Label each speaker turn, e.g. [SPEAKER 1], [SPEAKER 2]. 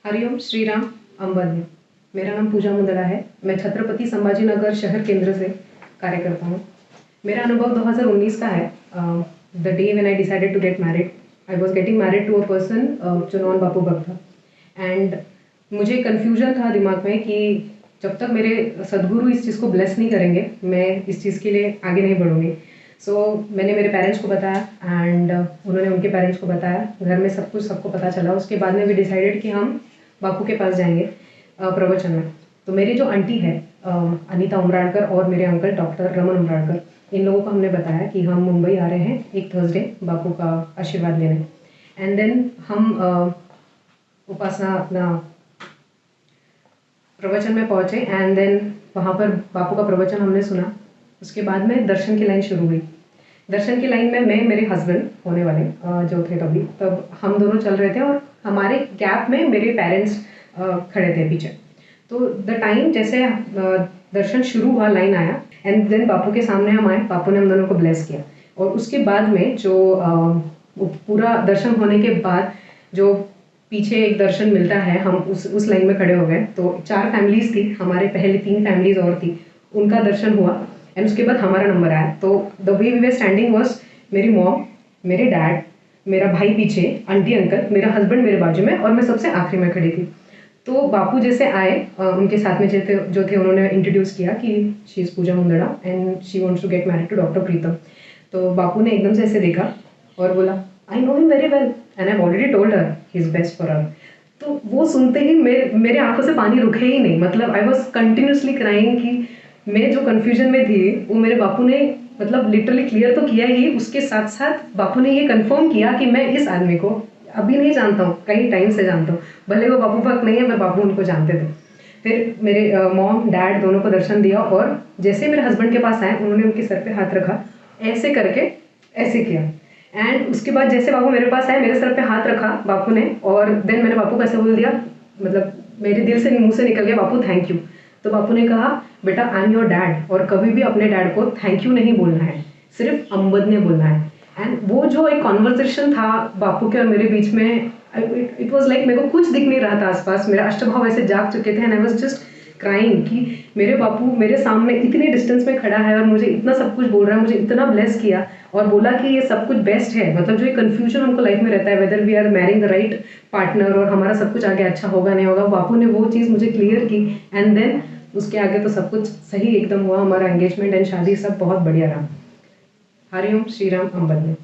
[SPEAKER 1] हरिओम श्रीराम अंबन्य। मेरा नाम पूजा मुंदड़ा है। मैं छत्रपति संभाजीनगर शहर केंद्र से कार्य करता हूँ। मेरा अनुभव 2019 का है। The day when I decided to get married, I was getting married to a person जो नॉन बापू भक्त था। एंड मुझे कन्फ्यूजन था दिमाग में कि जब तक मेरे सदगुरु इस चीज़ को ब्लेस नहीं करेंगे, मैं इस चीज़ के लिए आगे नहीं बढ़ूँगी। मैंने मेरे पेरेंट्स को बताया एंड उन्होंने उनके पेरेंट्स को बताया। घर में सब कुछ सबको पता चला। उसके बाद में भी डिसाइडेड कि हम बापू के पास जाएंगे प्रवचन में। तो मेरी जो आंटी है अनीता उमराड़कर और मेरे अंकल डॉक्टर रमन उमराड़कर, इन लोगों को हमने बताया कि हम मुंबई आ रहे हैं एक थर्सडे बापू का आशीर्वाद लेने। एंड देन हम उपासना अपना प्रवचन में पहुँचे एंड देन वहाँ पर बापू का प्रवचन हमने सुना। उसके बाद में दर्शन की लाइन शुरू हुई। दर्शन की लाइन में मैं, मेरे हस्बैंड होने वाले जो थे तब हम दोनों चल रहे थे और हमारे गैप में मेरे पेरेंट्स खड़े थे पीछे। तो द टाइम जैसे दर्शन शुरू हुआ, लाइन आया एंड देन बापू के सामने हम आए। बापू ने हम दोनों को ब्लेस किया और उसके बाद में जो पूरा दर्शन होने के बाद जो पीछे एक दर्शन मिलता है, हम उस लाइन में खड़े हो गए। तो 4 फैमिलीज थी, हमारे पहले 3 फैमिलीज और थी, उनका दर्शन हुआ एंड उसके बाद हमारा नंबर आया। तो the way we were standing was मेरी मॉम, मेरे डैड, मेरा भाई पीछे, आंटी अंकल, मेरा हस्बैंड मेरे बाजू में और मैं सबसे आखिरी में खड़ी थी। तो बापू जैसे आए, उनके साथ में जो थे उन्होंने इंट्रोड्यूस किया कि she is Pooja Mundra and she wants to get married to doctor Pritam. तो बापू ने एकदम से ऐसे देखा और बोला, I know him very well and I have already told her he is best for her. तो वो सुनते ही मेरे आंखों से पानी रुके ही नहीं। मतलब आई वॉज कंटिन्यूसली क्राइंग कि मैं जो कन्फ्यूजन में थी वो मेरे बापू ने मतलब लिटरली क्लियर तो किया ही, उसके साथ साथ बापू ने ये कंफर्म किया कि मैं इस आदमी को अभी नहीं जानता हूँ, कई टाइम से जानता हूँ। भले वो बापू भक्त नहीं है, पर बापू उनको जानते थे। फिर मेरे मॉम डैड दोनों को दर्शन दिया और जैसे मेरे हस्बैंड के पास आए, उन्होंने उनके सर पे हाथ रखा, ऐसे करके ऐसे किया। एंड उसके बाद जैसे बापू मेरे पास आए, मेरे सर पे हाथ रखा बापू ने और देन मैंने बापू को ऐसे बोल दिया, मतलब मेरे दिल से मुंह से निकल गया, बापू थैंक यू। तो बापू ने कहा, बेटा आई एम योर डैड, और कभी भी अपने डैड को थैंक यू नहीं बोलना है, सिर्फ अंबदने बोलना है। एंड वो जो एक कॉन्वर्सेशन था बापू के और मेरे बीच में, इट वॉज लाइक मेरे को कुछ दिख नहीं रहा था आसपास, मेरा अष्टभाव ऐसे जाग चुके थे and I was just crying कि मेरे बापू मेरे सामने इतने डिस्टेंस में खड़ा है और मुझे इतना सब कुछ बोल रहा है, मुझे इतना ब्लेस किया और बोला कि ये सब कुछ बेस्ट है। मतलब जो ये कन्फ्यूजन हमको लाइफ में रहता है, whether we are marrying the right partner और हमारा सब कुछ आगे अच्छा होगा नहीं होगा, बापू ने वो चीज़ मुझे क्लियर की एंड देन उसके आगे तो सब कुछ सही एकदम हुआ। हमारा एंगेजमेंट एंड शादी सब बहुत बढ़िया रहा। हरिओम श्रीराम अंबन्य।